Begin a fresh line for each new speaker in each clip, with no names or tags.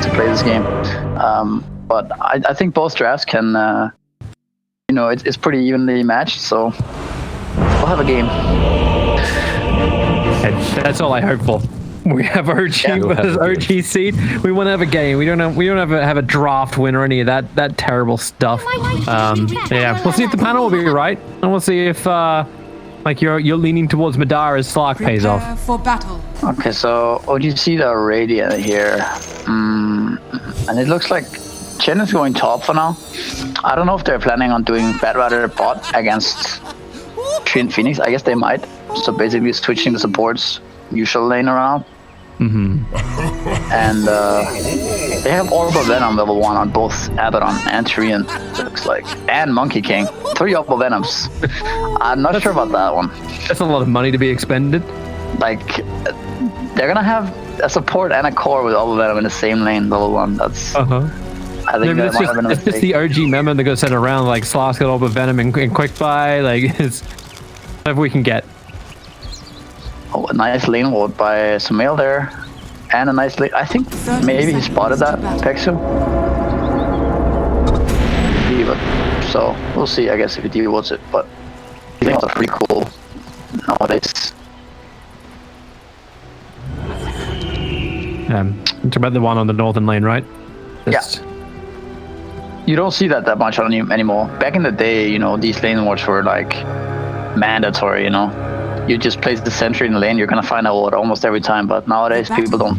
to play this game. But I think both drafts can, it's pretty evenly matched, so we'll have a game.
And that's all I hope for. We have OG versus OG seed. We want to have a game. We don't have a draft win or any of that terrible stuff. Yeah, we'll see if the panel will be right, and we'll see if you're leaning towards Madara as Slark pays off.
For battle.
Okay, so OGC are Radiant here, and it looks like Chen is going top for now. I don't know if they're planning on doing Batrider bot against Tree and Phoenix. I guess they might. So basically switching the supports usual lane around. And they have Orbital Venom level 1 on both Abaddon and Treant, looks like. And Monkey King. 3 Orbital Venoms. I'm not sure about that one.
That's a lot of money to be expended.
Like, they're gonna have a support and a core with Orbital Venom in the same lane, level 1. That's... I think
it's just the OG memo that goes sent around, like Slark's got Orbital Venom in quick buy, like, it's whatever we can get.
Oh, a nice lane ward by Sumail there. And a nice lane. I think maybe he spotted that, Pexu. So, we'll see, I guess, if he dewards it. But these lanes are pretty cool nowadays.
It's about the one on the northern lane, right?
Yeah. You don't see that much on you anymore. Back in the day, these lane wards were like mandatory, You just place the sentry in the lane, you're gonna find a ward almost every time, but nowadays people don't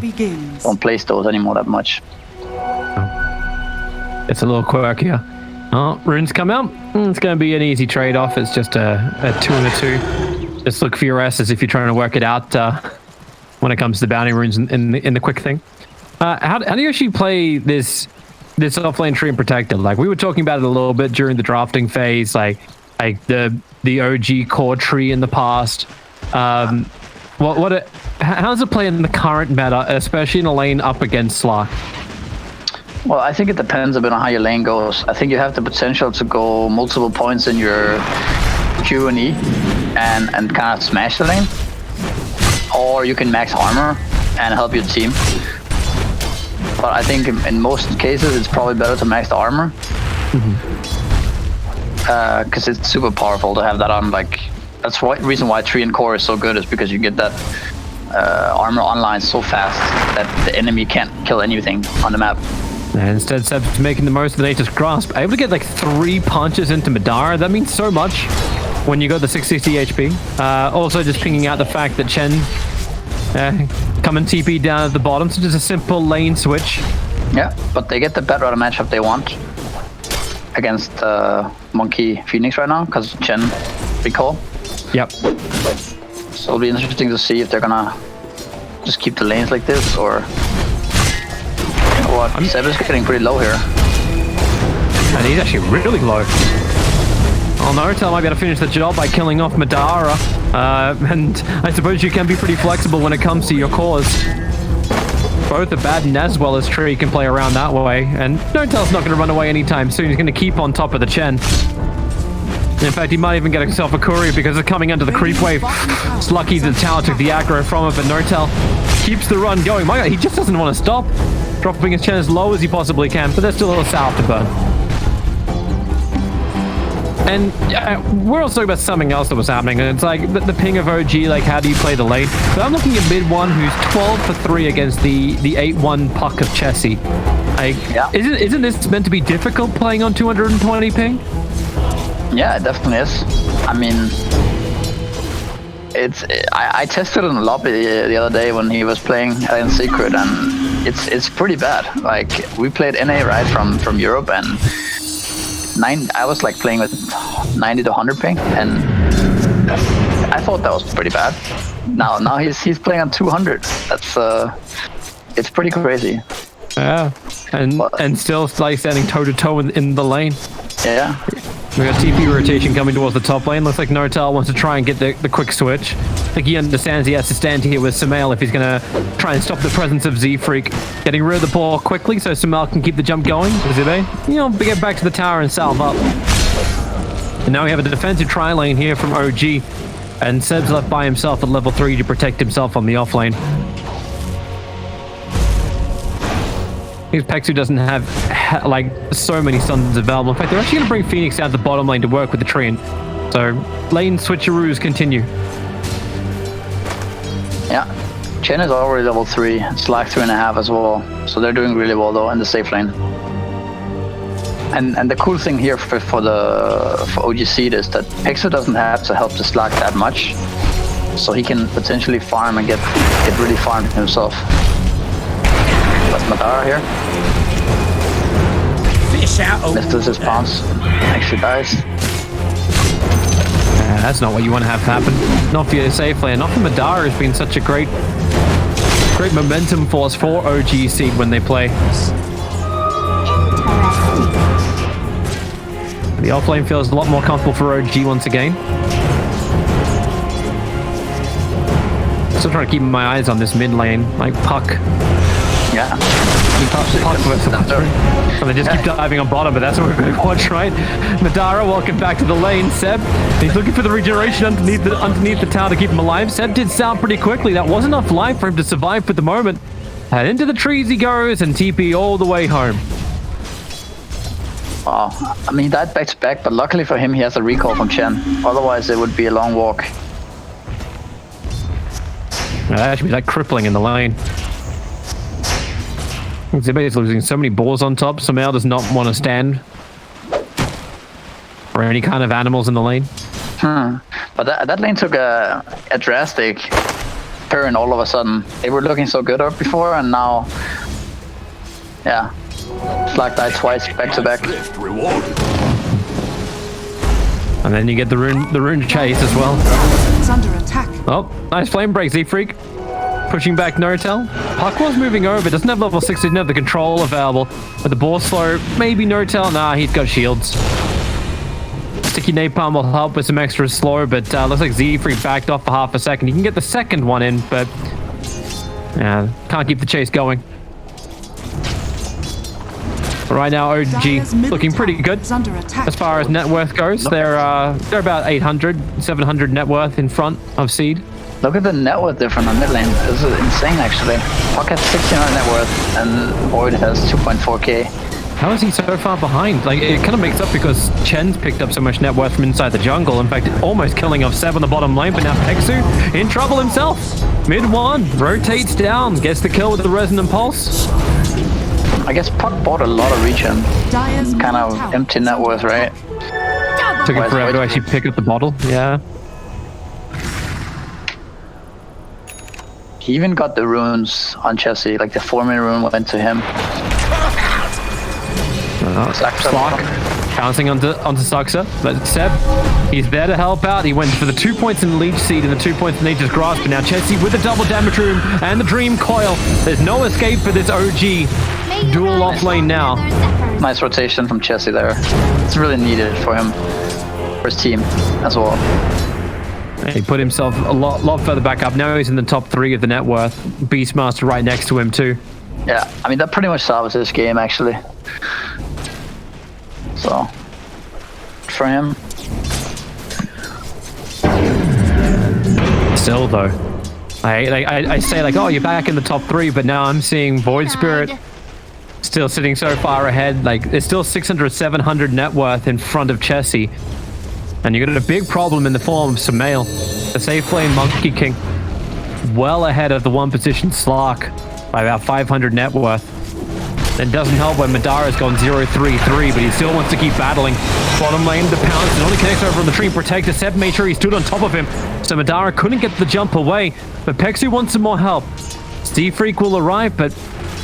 place those anymore that much.
It's a little quirkier. Oh, runes come out. It's gonna be an easy trade-off. It's just a 2 and a 2. Just look for your S's if you're trying to work it out when it comes to bounty runes in the quick thing. How do you actually play this offlane tree and protector? Like, we were talking about it a little bit during the drafting phase, like the OG core tree in the past. How does it play in the current meta, especially in a lane up against Slark?
Well, I think it depends a bit on how your lane goes. I think you have the potential to go multiple points in your Q and E and kind of smash the lane. Or you can max armor and help your team. But I think in most cases it's probably better to max the armor. Because it's super powerful to have that on. Like, that's the reason why Tree and Core is so good, is because you get that armor online so fast that the enemy can't kill anything on the map.
And instead, Seb's making the most of the Nature's Grasp. Able to get like 3 punches into Madara. That means so much when you got the 660 HP. Also, just pinging out the fact that Chen coming TP down at the bottom, so just a simple lane switch.
Yeah, but they get the Batrider matchup they want against Monkey Phoenix right now, because Chen recall.
Yep.
So it'll be interesting to see if they're gonna just keep the lanes like this, or what. Seb is getting pretty low here.
And he's actually really low. Oh, Naruto might be able to finish the job by killing off Madara. And I suppose you can be pretty flexible when it comes to your cores. Both Abaddon as well as Tree can play around that way, and Nortel's not going to run away anytime soon. He's going to keep on top of the Chen. In fact, he might even get himself a courier because of coming under the creep wave. It's lucky the tower took the aggro from him, but Nortel keeps the run going. My God, he just doesn't want to stop. Dropping his Chen as low as he possibly can, but there's still a little south to burn. And we're also talking about something else that was happening, and it's like the ping of OG, like how do you play the lane? So I'm looking at mid one, who's 12 for 3 against the 8-1 puck of Chessie. Like, isn't this meant to be difficult playing on 220 ping?
Yeah, it definitely is. I mean, I tested it in the lobby the other day when he was playing in Secret, and it's pretty bad. Like, we played NA right from Europe, and I was like playing with 90 to 100 ping, and I thought that was pretty bad. Now he's playing on 200. That's it's pretty crazy.
Yeah, and still like standing toe to toe in the lane.
Yeah.
We got TP rotation coming towards the top lane. Looks like Nortel wants to try and get the quick switch. I think he understands he has to stand here with Sumail if he's going to try and stop the presence of Z-Freak. Getting rid of the ball quickly so Sumail can keep the jump going. Zibe, get back to the tower and salve up. And now we have a defensive tri-lane here from OG. And Seb's left by himself at level 3 to protect himself on the offlane. Because Pexu doesn't have like so many stuns available. In fact, they're actually going to bring Phoenix down to the bottom lane to work with the Treant. So lane switcheroos continue.
Yeah, Chen is already level 3. It's like 3.5 as well. So they're doing really well though in the safe lane. And the cool thing here for OGC is that Pexu doesn't have to help the Slack that much. So he can potentially farm and get really farmed himself. That's Madara here.
Fish out.
Misses his bounce. Actually dies.
That's not what you want to have happen. Not for your safe lane. Not for Madara has been such a great momentum force for OG Seed when they play. The offlane feels a lot more comfortable for OG once again. Still trying to keep my eyes on this mid lane, like Puck.
Yeah.
And they just keep diving on bottom, but that's what we're going to watch, right? Madara, welcome back to the lane. Seb, he's looking for the regeneration underneath the tower to keep him alive. Seb did sound pretty quickly. That was enough life for him to survive for the moment. And into the trees he goes, and TP all the way home.
Wow. I mean, he died back to back, but luckily for him, he has a recall from Chen. Otherwise, it would be a long walk.
That actually be like crippling in the lane. Zibbe is losing so many balls on top. Sumail does not want to stand for any kind of animals in the lane.
But that lane took a drastic turn all of a sudden. They were looking so good up before, and now, yeah, Slack died twice back to back.
And then you get the rune chase as well.
It's under attack.
Oh, nice flame break, Z-Freak. Pushing back Notel. Puck was moving over, doesn't have level 6, didn't have the control available. With the ball slow, maybe Notel. Nah, he's got shields. Sticky Napalm will help with some extra slow, but looks like Z-Freak backed off for half a second. He can get the second one in, but yeah, can't keep the chase going. But right now, OG looking pretty good as far as net worth goes. They're about 800, 700 net worth in front of Seed.
Look at the net worth difference on mid lane. This is insane, actually. Puck has 1600 net worth, and Void has 2.4k.
How is he so far behind? Like, it kind of makes up because Chen's picked up so much net worth from inside the jungle. In fact, almost killing off Seb on the bottom lane, but now Pexu in trouble himself. Mid one, rotates down, gets the kill with the Resonant Pulse.
I guess Puck bought a lot of regen. Kind of empty net worth, right?
Took him forever to actually pick up the bottle, yeah.
He even got the runes on Chessie, like the 4-minute rune went to him.
Slark pouncing onto Saxa, but Seb, he's there to help out. He went for the 2 points in Leech Seed and the 2 points in Nature's Grasp, but now Chessie with the double damage rune and the Dream Coil. There's no escape for this OG dual off lane now.
Nice rotation from Chessie there. It's really needed for him, for his team as well.
He put himself a lot further back up. Now he's in the top 3 of the net worth. Beastmaster right next to him too.
Yeah, I mean, that pretty much solves this game, actually. So, for him.
Still though, I say like, oh, you're back in the top 3, but now I'm seeing Void Spirit still sitting so far ahead. Like, there's still 600, 700 net worth in front of Chessie. And you got a big problem in the form of Sumail, the safe lane Monkey King, well ahead of the 1 position Slark by about 500 net worth. It doesn't help when Madara's gone 0-3-3, but he still wants to keep battling. Bottom lane, the pounce, and only connects over on the tree protector. Seb made sure he stood on top of him, so Madara couldn't get the jump away, but Pexu wants some more help. Z-Freak will arrive, but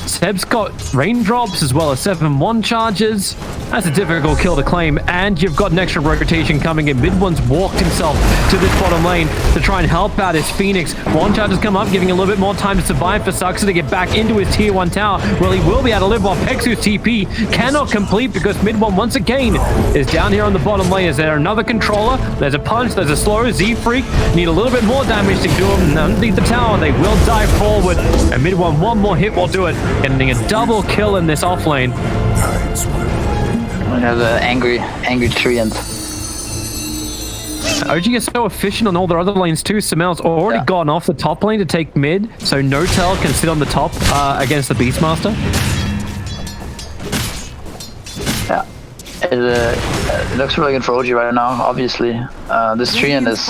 Seb's got raindrops as well as 7-1 charges. That's a difficult kill to claim, and you've got an extra rotation coming in. Mid one's walked himself to this bottom lane to try and help out his Phoenix. 1 charge has come up, giving a little bit more time to survive for Saxa to get back into his tier 1 tower. Well, he will be able to live while Pexu's TP cannot complete because mid one once again is down here on the bottom lane. Is there another controller? There's a punch, there's a slow. Z-Freak need a little bit more damage to do him underneath the tower. They will dive forward, and mid one more hit will do it. Getting a double kill in this off lane.
We have the angry Treant.
OG is so efficient on all their other lanes too. Sumail's already gone off the top lane to take mid, so Notel can sit on the top against the Beastmaster.
Yeah. It looks really good for OG right now, obviously. This Treant is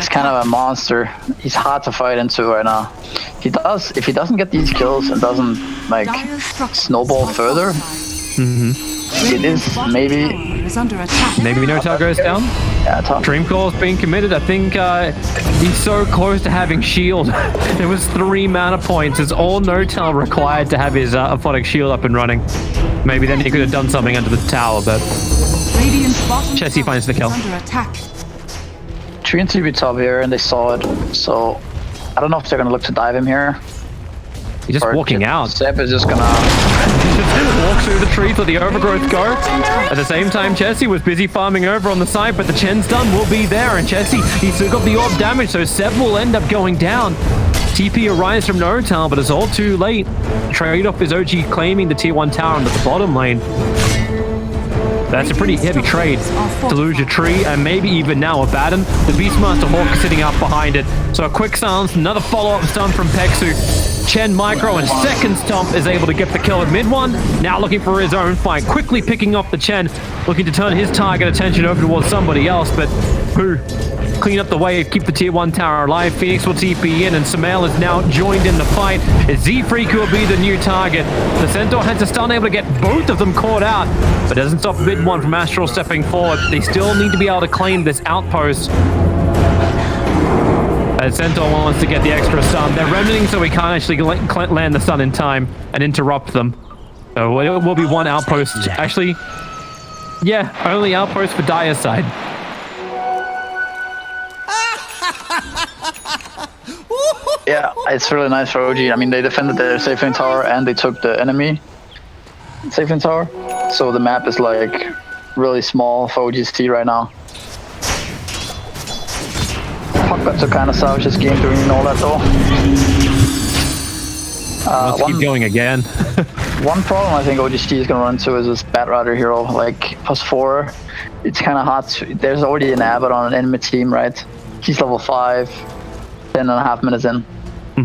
kind of a monster. He's hard to fight into right now. If he doesn't get these kills and doesn't like snowball further, it is
maybe no tower goes down.
Yeah, top.
Dream Call's being committed. I think he's so close to having shield. There was 3 mana points. It's all Notel required to have his aphotic shield up and running. Maybe then he could have done something under the tower, but Chessie finds the kill.
Treant TP top here, and they saw it. So I don't know if they're gonna look to dive him here.
He's just walking out.
Seb is just gonna
walk through the trees, let the overgrowth go. At the same time, Chessie was busy farming over on the side, but the Chen's done will be there, and Chessie, he's still got the orb damage, so Seb will end up going down. TP arrives from Notal, but it's all too late. Trade-off is OG claiming the tier 1 tower into the bottom lane. That's a pretty heavy trade to lose your tree, and maybe even now a Batten. The Beastmaster Hawk is sitting up behind it. So a quick silence, another follow-up stun from Pexu. Chen micro and second stomp is able to get the kill at mid one. Now looking for his own fight, quickly picking off the Chen, looking to turn his target attention over towards somebody else, but who? Clean up the wave, keep the tier 1 tower alive. Phoenix will TP in, and Sumail is now joined in the fight. It's Z-Freak who will be the new target. The Centaur has a stun, able to get both of them caught out, but doesn't stop mid one from Astral stepping forward. They still need to be able to claim this outpost. As Centaur wants to get the extra stun. They're remnanting so we can't actually land the stun in time and interrupt them. So it will be one outpost. Actually, yeah, only outpost for Dire's side.
Yeah, it's really nice for OG. I mean, they defended their safe lane tower and they took the enemy safe lane tower. So the map is like really small for OG's T right now. Pushka to kind of salvage this game doing all that though.
Let's keep going again.
One problem I think OG's T is going to run into is this Batrider hero, like +4. It's kind of hard to, there's already an Abbot on an enemy team, right? He's level 5, 10.5 minutes in.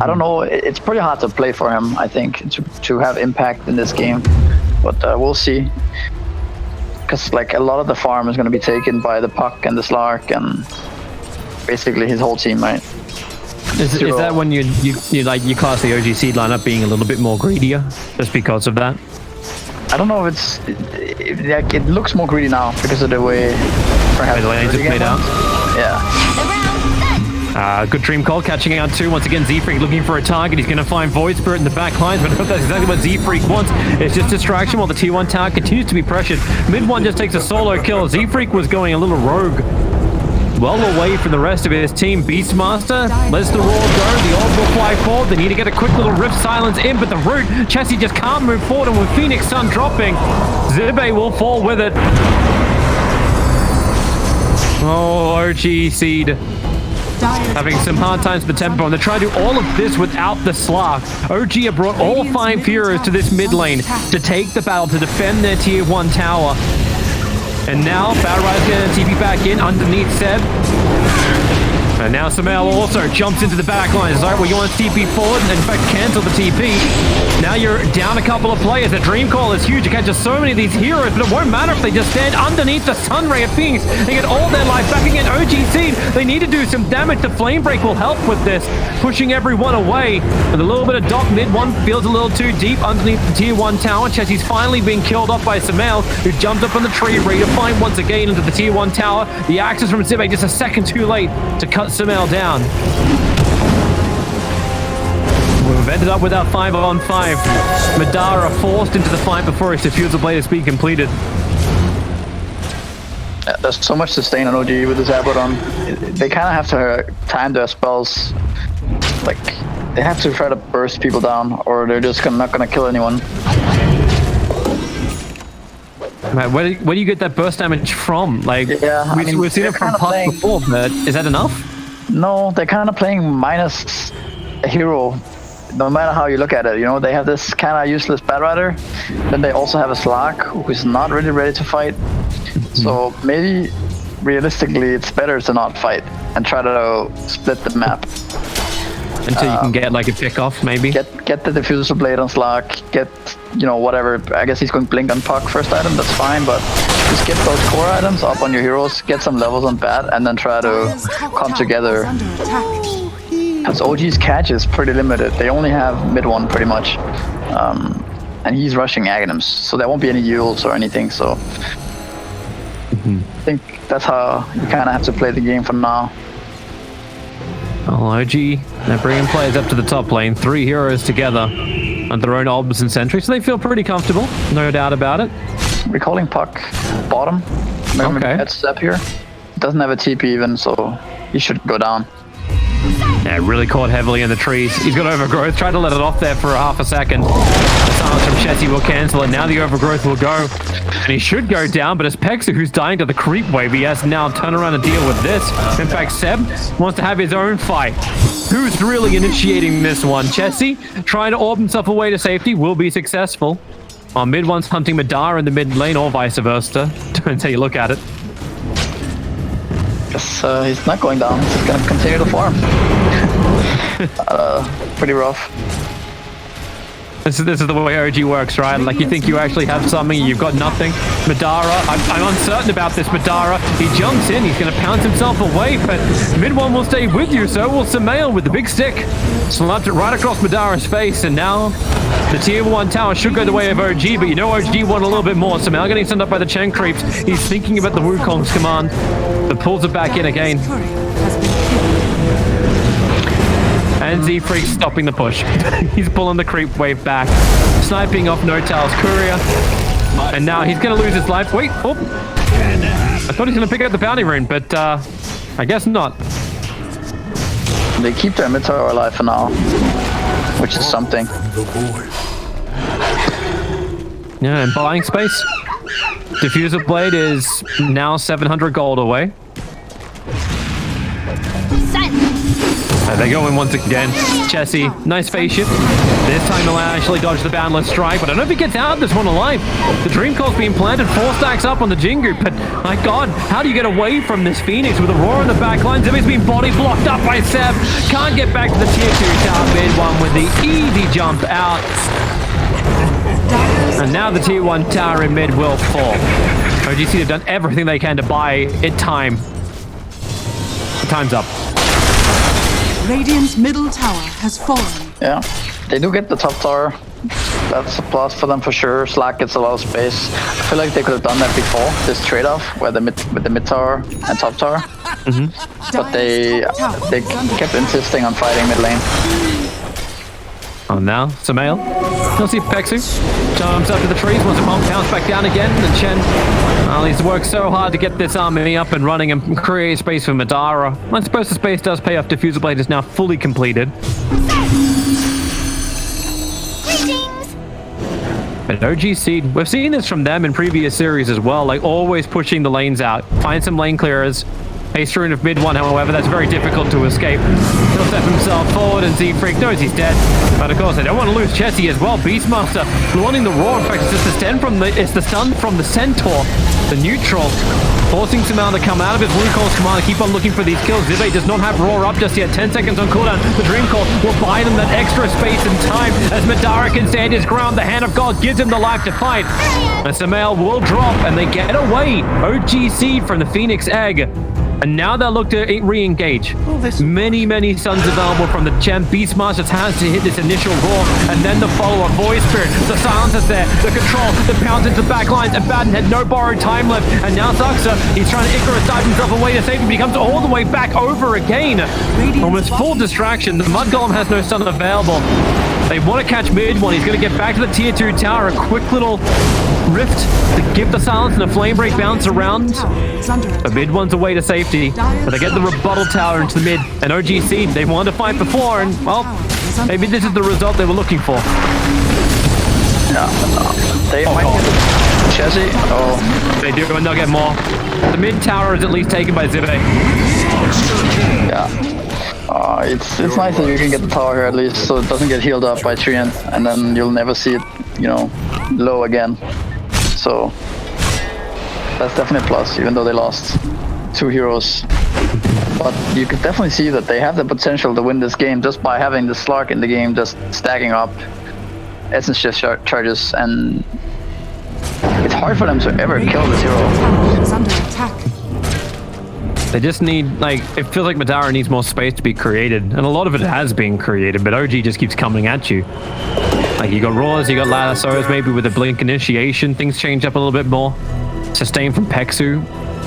I don't know, it's pretty hard to play for him, I think, to have impact in this game. But we'll see. Because like a lot of the farm is going to be taken by the Puck and the Slark and basically his whole team, right?
Is that when you class the OG seed lineup being a little bit more greedier just because of that?
I don't know if it looks more greedy now because of the way perhaps
the lanes are played out.
Yeah.
Good dream call, catching out 2. Once again, Z-Freak looking for a target. He's going to find Void Spirit in the back lines, but that's exactly what Z-Freak wants. It's just distraction while the T1 tower continues to be pressured. Mid one just takes a solo kill. Z-Freak was going a little rogue. Well away from the rest of his team. Beastmaster lets the roar go. The orb will fly forward. They need to get a quick little rift silence in, but the root, Chessie just can't move forward, and with Phoenix Sun dropping, Zibe will fall with it. Oh, OG seed. Having some hard times with the tempo, and they're trying to do all of this without the Slark. OG have brought all 5 heroes to this mid lane to take the battle, to defend their tier 1 tower. And now, Batrider's going to TP back in underneath Seb. And now Sumail also jumps into the back line. It's like, well, you want to TP forward and in fact cancel the TP. Now you're down a couple of players. The Dream Call is huge. You catch so many of these heroes, but it won't matter if they just stand underneath the Sun Ray of Phoenix. They get all their life back again. OG Seed, they need to do some damage. The Flame Break will help with this, pushing everyone away. With a little bit of dot, mid one feels a little too deep underneath the tier 1 tower. Chessie's finally being killed off by Sumail, who jumped up on the tree, ready to find once again into the tier 1 tower. The axis from Zibe just a second too late to cut Sumail down. We've ended up with our 5-on-5. Madara forced into the fight before his Diffusal Blade has been completed.
Yeah, there's so much sustain on OG with this Abbot on. They kind of have to time their spells. Like, they have to try to burst people down, or they're just not going to kill anyone.
Man, where do you get that burst damage from? Like,
yeah,
we've seen it from Puck before, but is that enough?
No, they're kind of playing minus a hero, no matter how you look at it. You know, they have this kind of useless Batrider, then they also have a Slark who's not really ready to fight. So maybe realistically it's better to not fight and try to split the map.
Until you can get like a pick off, maybe.
Get the diffuser blade on Slack. Get whatever. I guess he's going blink on Puck first item. That's fine, but just get those core items up on your heroes. Get some levels on Bat, and then try to come together. Because OG's catch is pretty limited. They only have mid one pretty much, and he's rushing Aghanims, so there won't be any Yules or anything. So I think that's how you kind of have to play the game for now.
Well, OG, they're bringing players up to the top lane, 3 heroes together on their own Obs and Sentry, so they feel pretty comfortable, no doubt about it.
We're calling Puck bottom.
Okay.
That's step here. Doesn't have a TP even, so he should go down.
Yeah, really caught heavily in the trees. He's got overgrowth, tried to let it off there for a half a second. The silence from Chessie will cancel, and now the overgrowth will go. And he should go down, but it's Pexu who's dying to the creep wave. He has to now turn around and deal with this. In fact, Seb wants to have his own fight. Who's really initiating this one? Chessie, trying to orb himself away to safety, will be successful. While mid one's hunting Madara in the mid lane, or vice versa. Depends how you look at it.
Guess he's not going down. He's gonna continue to farm. Pretty rough.
This is the way OG works, right? Like, you think you actually have something, you've got nothing. Madara, I'm uncertain about this Madara. He jumps in, he's going to pounce himself away, but mid one will stay with you, so will Samael with the big stick. Slapped it right across Madara's face, and now the tier 1 tower should go the way of OG, but you know OG want a little bit more. Samael getting sent up by the Chen creeps. He's thinking about the Wukong's command, but pulls it back in again. And Z-Freak stopping the push. He's pulling the creep wave back. Sniping off No-Tail's courier. And now he's going to lose his life. Wait, oh. I thought he's going to pick up the bounty rune, but I guess not.
They keep their mid tower alive for now, which is something.
Yeah, and buying space. Diffuser Blade is now 700 gold away. They go in once again. Chessie, nice face shift. This time he'll actually dodge the boundless strike, but I don't know if he gets out this one alive. The Dream Coil's being planted, 4 stacks up on the Jingu, but my god, how do you get away from this Phoenix with a roar in the back line? Zimmy's been body blocked up by Seb. Can't get back to the tier 2 tower mid one with the easy jump out. And now the tier 1 tower in mid will fall. OGC have done everything they can to buy it time. Time's up.
Radiant's middle tower has fallen.
Yeah, they do get the top tower. That's a plus for them for sure. Slack gets a lot of space. I feel like they could have done that before, this trade-off, where with the mid tower and top tower. But they kept insisting on fighting mid lane.
Oh, now Samael. You'll see Pexu jumps up to the trees, wants to bounce back down again, and Chen, well, he's worked so hard to get this army up and running and create space for Madara. I suppose the space does pay off. Diffuser Blade is now fully completed. But OG Seed, we've seen this from them in previous series as well, like always pushing the lanes out, find some lane clearers. Haste rune of mid one, however, that's very difficult to escape. He'll step himself forward, and Z-Freak knows he's dead. But of course, they don't want to lose Chessie as well. Beastmaster launching the roar. In fact, it's the stun from the Centaur, the neutral, forcing Samael to come out of his Wukong's command and keep on looking for these kills. Zibe does not have roar up just yet. 10 seconds on cooldown. The Dream Coil will buy them that extra space and time as Madara can stand his ground. The Hand of God gives him the life to fight. And Samael will drop, and they get away. OG Seed from the Phoenix Egg. And now they'll look to re-engage. Many suns available from the champ. Beastmaster has to hit this initial roar, and then the follow-up. Void Spirit, the silence is there, the control, the pounce into the back lines, and Baden had no borrowed time left. And now Zuxa, he's trying to Icarus dive himself away to safety, but he comes all the way back over again. Almost full distraction. The Mud Golem has no stun available. They want to catch mid one. He's going to get back to the tier 2 tower. A quick little rift to give the silence and a flame break bounce around. The mid one's away to safety, but they get the rebuttal tower into the mid. And OG Seed, they wanted to fight before, and well, maybe this is the result they were looking for.
Yeah, they might get Chessie. Oh,
they do, and they'll get more. The mid tower is at least taken by Zibe.
Yeah. It's nice that you can get the tower here at least, so it doesn't get healed up by Treant, and then you'll never see it, low again. So that's definitely a plus, even though they lost 2 heroes. But you could definitely see that they have the potential to win this game just by having the Slark in the game, just stacking up essence shift charges, and it's hard for them to ever kill this hero.
Tower is under attack.
They just need, like, it feels like Madara needs more space to be created, and a lot of it has been created, but OG just keeps coming at you. Like, you got Roars, you got Lassos, maybe with a Blink Initiation, things change up a little bit more. Sustain from Peksu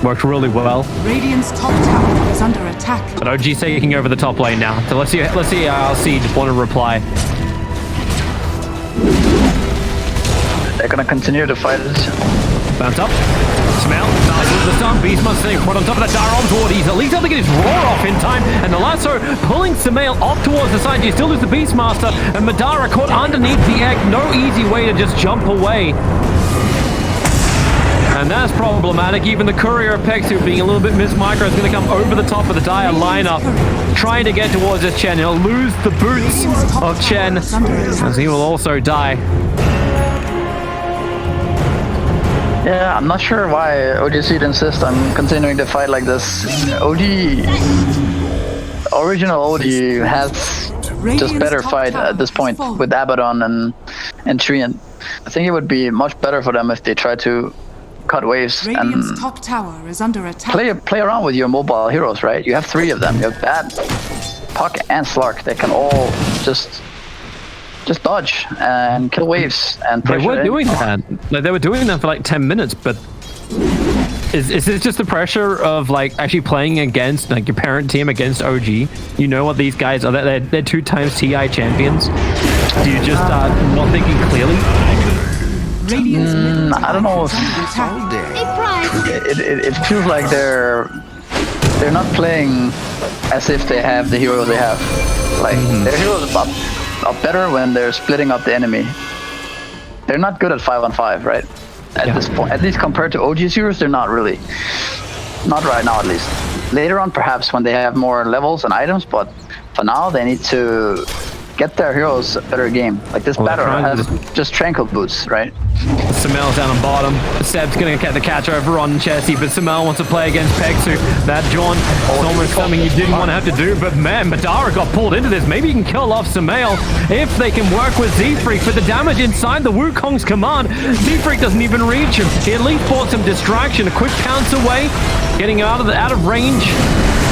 worked really well.
Radiant's top tower is under attack.
But OG's taking over the top lane now. So let's see Seed want to reply.
They're gonna continue to fight it.
Bounce up. Smell. Nice with the stun. Beast must think. Right on top of that dire arm toward. He's at least able to get his roar off in time. And the lasso pulling Samael off towards the side. You still lose the Beastmaster. And Madara caught underneath the egg. No easy way to just jump away. And that's problematic. Even the Courier of Peksu being a little bit mismicro is going to come over the top of the dire lineup, trying to get towards this Chen. He'll lose the boots of Chen, as he will also die.
Yeah, I'm not sure why OGC insists on continuing to fight like this. Original OG has just better fight at this point with Abaddon and Treant. I think it would be much better for them if they try to cut waves
Radiant's
and
top tower is under attack.
play around with your mobile heroes, right? You have 3 of them. You have Bat, Puck, and Slark. They can all just dodge and kill waves and pressure.
They were doing that. Like, they were doing that for like 10 minutes, but is this just the pressure of like actually playing against like your parent team against OG? You know what these guys are? They're 2 times TI champions. Do you just not thinking clearly?
I don't know if it feels like they're not playing as if they have the hero they have. Like their heroes are better when they're splitting up the enemy. They're not good at 5-on-5, right? At this point, at least compared to OG's heroes, they're not really. Not right now, at least. Later on, perhaps when they have more levels and items, but for now, they need to get their heroes a better game. Like this battle has just tranquil boots, right?
Samael's down on bottom. Seb's gonna get the catch over on Chessie, but Samael wants to play against Peksu. That John is almost something you didn't want to have to do, but man, Madara got pulled into this. Maybe you can kill off Samael if they can work with Z-Freak, but the damage inside the Wukong's command, Z-Freak doesn't even reach him. He at least bought some distraction, a quick pounce away, getting out of range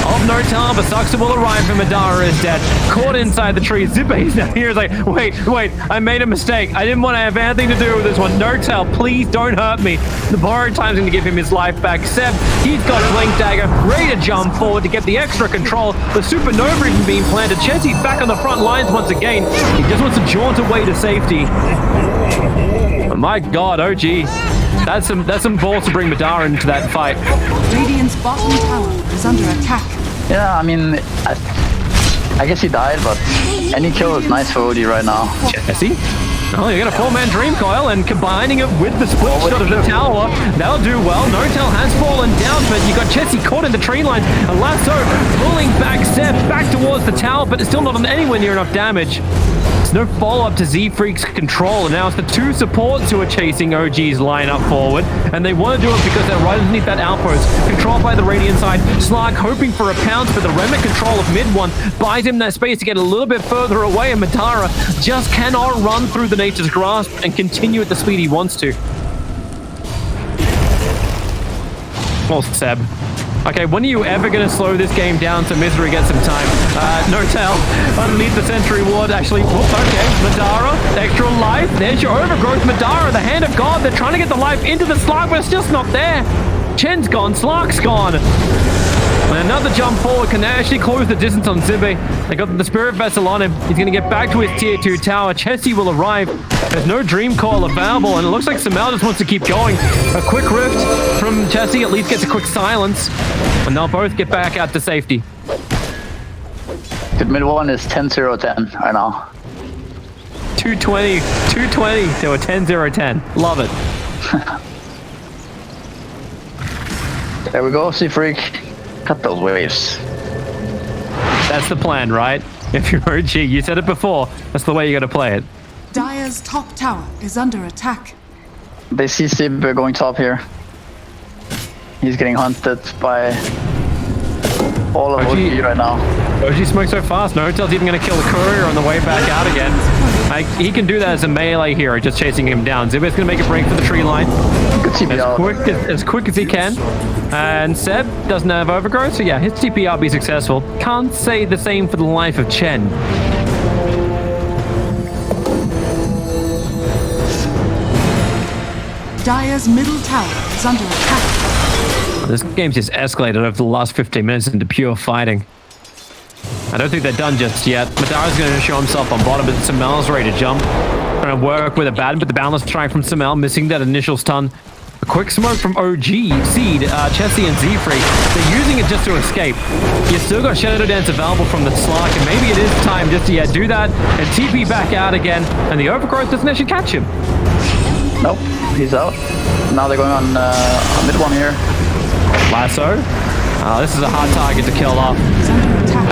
of Notal, but Suxa will arrive and Madara is dead. Caught inside the tree. Zippy's down here is like, wait, I made a mistake. I didn't want to have anything to do with this one. Notal, please don't hurt me. The borrowed time's going to give him his life back. Seb, he's got Blink Dagger, ready to jump forward to get the extra control. The Supernova even being planted. Chessie's back on the front lines once again. He just wants to jaunt away to safety. But my God, OG. That's some balls to bring Madara into that fight.
Radiant's bottom tower is under attack.
Yeah, I mean, I guess he died, but any kill is nice for OG right now.
Jessie? Oh, you got a 4-man Dream Coil, and combining it with the split shot of the tower, that'll do well. Notal has fallen down, but you got Jessie caught in the tree line. A lasso pulling back Seb back towards the tower, but it's still not anywhere near enough damage. There's no follow-up to Z-Freak's control, and now it's the 2 supports who are chasing OG's lineup forward, and they want to do it because they're right underneath that outpost, controlled by the Radiant side. Slark hoping for a pounce, but the Remnant control of mid one buys him that space to get a little bit further away, and Madara just cannot run through the Nature's Grasp and continue at the speed he wants to. Well, Seb. Okay, when are you ever going to slow this game down so Misery gets some time? Notal underneath the Sentry Ward, actually. Whoops, okay. Madara, extra life. There's your overgrowth. Madara, the Hand of God. They're trying to get the life into the Slark, but it's just not there. Chen's gone. Slark's gone. And another jump forward can actually close the distance on Zibe. They got the Spirit Vessel on him. He's going to get back to his tier 2 tower. Chessie will arrive. There's no Dream Coil available, and it looks like Samael just wants to keep going. A quick rift from Chessie at least gets a quick silence, and they'll both get back out to safety.
The mid one is 10-0-10 right now.
220 to a 10-0-10. Love it.
There we go, Z-Freak. Cut those waves.
That's the plan, right? If you're OG, you said it before. That's the way you got to play it.
Dire's top tower is under attack.
They see Sib going top here. He's getting hunted by all of OG right now.
OG smokes so fast. Nortel's even going to kill the courier on the way back out again. Like, he can do that as a melee hero, just chasing him down. Zibet's going to make a break for the tree line.
Good TP
As quick as he can. And Seb doesn't have overgrowth, so yeah, his TP out be successful. Can't say the same for the life of Chen.
Dire's middle tower is under attack.
This game's just escalated over the last 15 minutes into pure fighting. I don't think they're done just yet. Madara's going to show himself on bottom, but Samel's ready to jump. Trying to work with a bad, but the boundless strike from Samel, missing that initial stun. A quick smoke from OG, Seed, Chessie, and Z-Freak. They're using it just to escape. You still got Shadow Dance available from the Slark, and maybe it is time just to do that and TP back out again, and the overgrowth doesn't actually catch him.
Nope, he's out. Now they're going on mid one here.
Lasso. This is a hard target to kill off.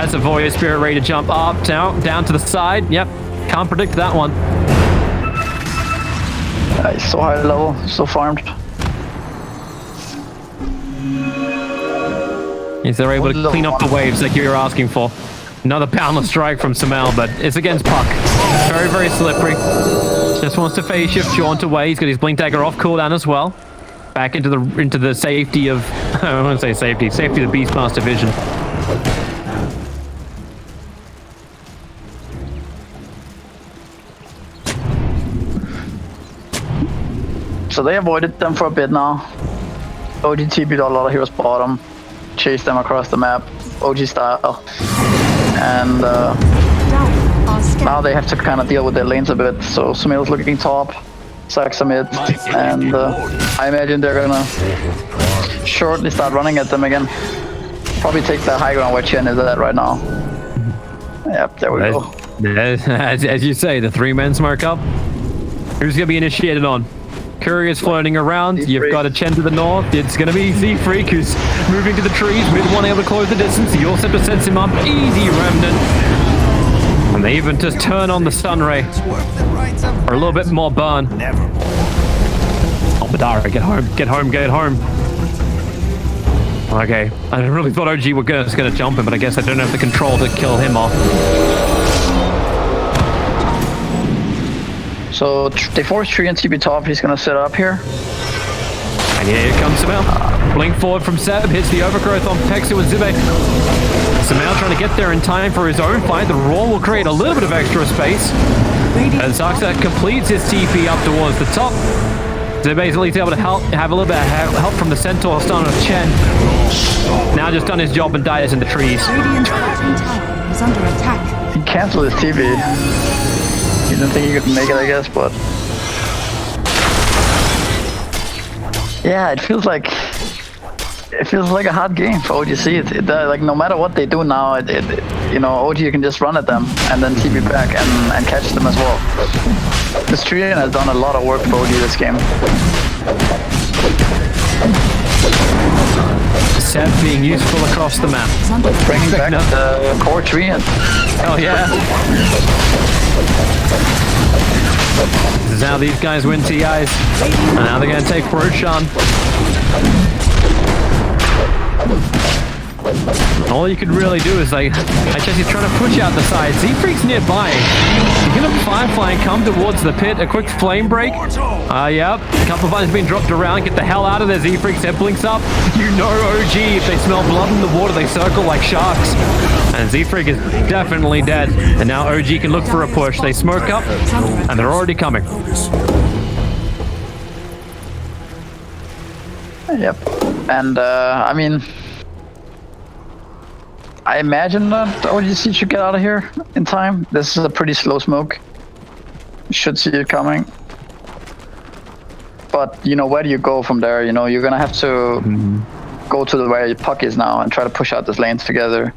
That's a Void Spirit ready to jump up, down to the side. Yep, can't predict that one.
He's so high level, so farmed.
Yes, they're able to clean up the waves like you were asking for. Another boundless strike from Samel, but it's against Puck. Very, very slippery. Just wants to phase shift jaunt away. He's got his blink dagger off cooldown as well. Back into the safety of I won't say safety of the Beastmaster vision.
So they avoided them for a bit now. OG TP'd a lot of heroes bottom, chased them across the map, OG style, and now they have to kind of deal with their lanes a bit. So Sumail's looking top, Saxa mid, and I imagine they're gonna shortly start running at them again. Probably take the high ground where Chen is at right now. Yep, there we go.
As you say, the three-man smoke up. Who's gonna be initiated on? Curry is floating around. You've got a Chen to the north. It's going to be Z-Freak who's moving to the trees. Mid one able to close the distance. The Scepter sets him up. Easy Remnant. And they even just turn on the stun ray. For a little bit more burn. Oh, Madara, get home. Get home. Get home. Okay. I really thought OG was going to jump him, but I guess I don't have the control to kill him off.
So they force Tree and TP top. He's gonna set up here.
And here comes Samel. Blink forward from Seb. Hits the overgrowth on Pexu and Zibe. Samel trying to get there in time for his own fight. The roar will create a little bit of extra space. As Zaxa completes his TP up towards the top. Zibe is at least able to have a little bit of help from the Centaur stun of Chen. Now just done his job and dies in the trees.
Radiant's bottom tower is under attack.
He canceled his TP. He didn't think he could make it, I guess, but yeah, it feels like a hard game for OGC. Like no matter what they do now, you know, OG can just run at them and then TP back and catch them as well. This Trian has done a lot of work for OG this game.
Seb being useful across the map.
Bringing back the core Trian.
Oh yeah. This is how these guys win TIs. And now they're going to take Roshan. All you could really do is like, he's trying to push out the side. Z-Freak's nearby. You're going to Firefly and come towards the pit. A quick flame break. Yep. A couple of items being dropped around. Get the hell out of there, Z-Freak. Zeb blinks up. You know OG. If they smell blood in the water, they circle like sharks. And Z-Freak is definitely dead. And now OG can look for a push. They smoke up, and they're already coming.
Yep. And, I mean, I imagine that OGC should get out of here in time. This is a pretty slow smoke. You should see it coming. But, you know, where do you go from there? You know, you're going to have to go to where your Puck is now and try to push out these lanes together.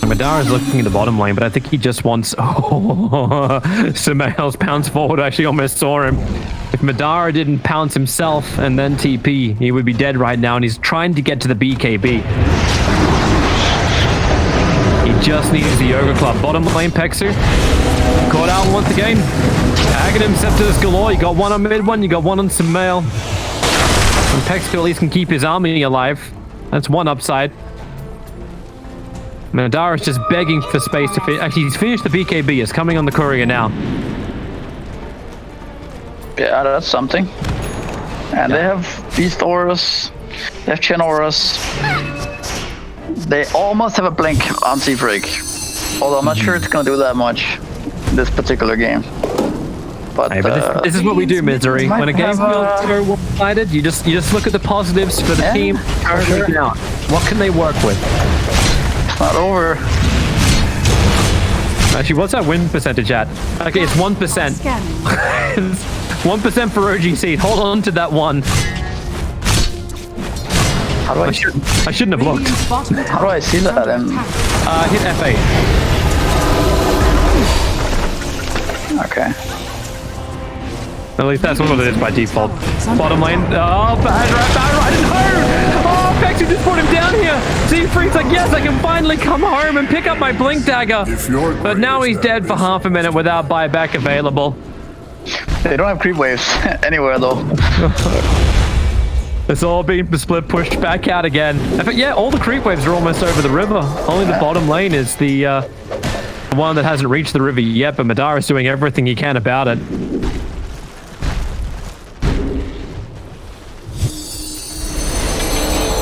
Madara's looking at the bottom lane, but I think he just wants... Oh, Sumail's pounce forward. I actually almost saw him. If Madara didn't pounce himself and then TP, he would be dead right now, and he's trying to get to the BKB. He just needs the Yoga Club. Bottom lane, Pexu. Caught out once again. Aghanim, Scepters galore. You got one on mid one, you got one on Sumail. And Pexu at least can keep his army alive. That's one upside. Madara's just begging for space to finish. Actually, he's finished the BKB. It's coming on the courier now.
Yeah, that's something. And they have Beast Auras, they have Chen Auras. They almost have a blink on Seafreak. Although I'm not sure it's gonna do that much in this particular game. But,
hey, but this is what we do, Misery. When a game feels so one-sided, you just look at the positives for the team. Sure. Out. What can they work with?
It's not over.
Actually, what's that win percentage at? Okay, it's 1%. 1% for OGC. Hold on to that one.
How do I
shouldn't have looked.
How do I see that?
Hit F8.
Okay.
At least that's what it is by default. Bottom lane. Oh, bad right and home! Oh, Pexu just put him down here! Seafreak's like, yes, I can finally come home and pick up my Blink Dagger. But now he's dead for half a minute without buyback available.
They don't have creep waves anywhere though.
It's all been split, pushed back out again. In fact, yeah, all the creep waves are almost over the river. Only the bottom lane is the one that hasn't reached the river yet, but Madara's doing everything he can about it.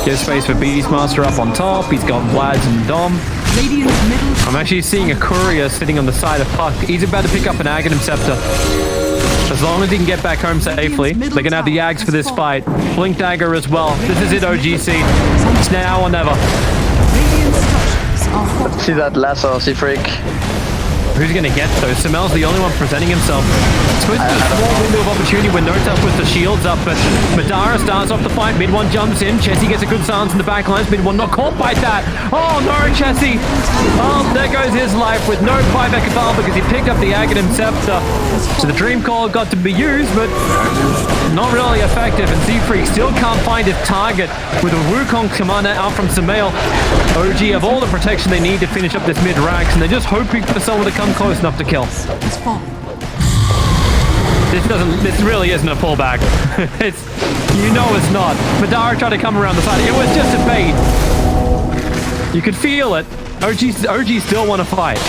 Give space for Beastmaster up on top. He's got Vlads and Dom. I'm actually seeing a courier sitting on the side of Puck. He's about to pick up an Aghanim Scepter. As long as he can get back home safely, they're going to have the Ags for this fight. Blink Dagger as well. This is it, OGC. It's now or never.
Let's see that lasso, Seafreak.
Who's going to get those? Samel's the only one presenting himself. It's supposed to be a small window of opportunity when Notel puts the shields up, but Madara starts off the fight. Mid one jumps in. Chessie gets a good silence in the back lines. Mid one not caught by that. Oh no, Chessie. Oh, there goes his life with no buyback available because he picked up the Aghanim Scepter. So the Dream Core got to be used, but not really effective. And Seafreak still can't find his target with a Wukong commander out from Samel. OG have all the protection they need to finish up this mid racks, and they're just hoping for someone to come close enough to kill. This really isn't a pullback. It's it's not. Madara tried to come around the side. It was just a bait. You could feel it. OG still want to fight.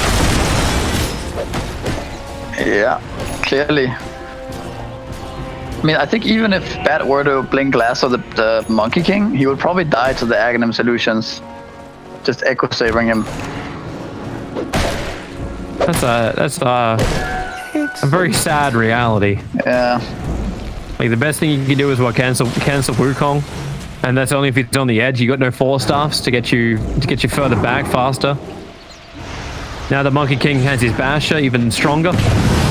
Yeah, clearly. I mean, I think even if Bat were to blink Lasso the Monkey King, he would probably die to the Aghanim Solutions. Just echo saving him.
That's a very sad reality.
Yeah.
Like the best thing you can do is cancel Wukong, and that's only if it's on the edge. You got no Force Staffs to get you further back faster. Now the Monkey King has his Basher even stronger.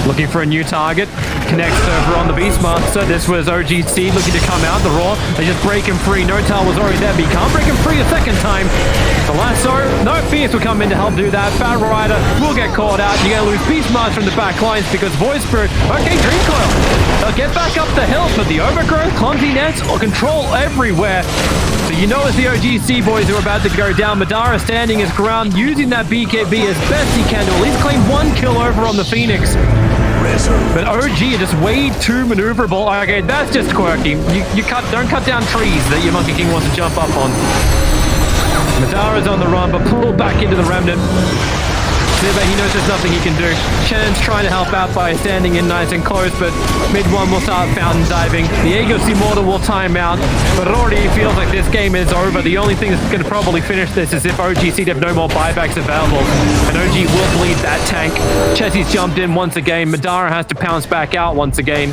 Looking for a new target. Connects over on the Beastmaster. This was OGC looking to come out. The Raw. They just break him free. Notal was already there, but he can't break him free a second time. The lasso. No, Fierce will come in to help do that. Battle Rider will get caught out. You're going to lose Beastmaster from the back lines because Void Spirit. Okay, Dream Coil. They'll get back up the hill, but the Overgrowth, clumsy nets, or control everywhere. So you know it's the OGC boys who are about to go down. Madara standing his ground, using that BKB as best he can to at least claim one kill over on the Phoenix. But OG are just way too maneuverable. Okay, that's just quirky. Don't cut down trees that your Monkey King wants to jump up on. Madara's on the run, but pulled back into the Remnant. But he knows there's nothing he can do. Shannon's trying to help out by standing in nice and close, but mid one will start fountain diving. The Aegis Immortal will time out, but it already feels like this game is over. The only thing that's going to probably finish this is if OGC have no more buybacks available, and OG will bleed that tank. Chessie's jumped in once again. Madara has to pounce back out once again,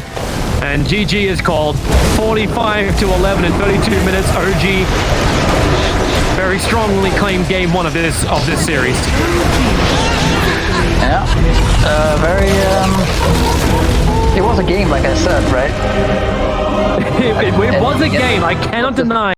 and GG is called. 45-11 in 32 minutes. OG very strongly claimed game one of this series.
Yeah, it was a game, like I said, right?
It was a game, I cannot deny.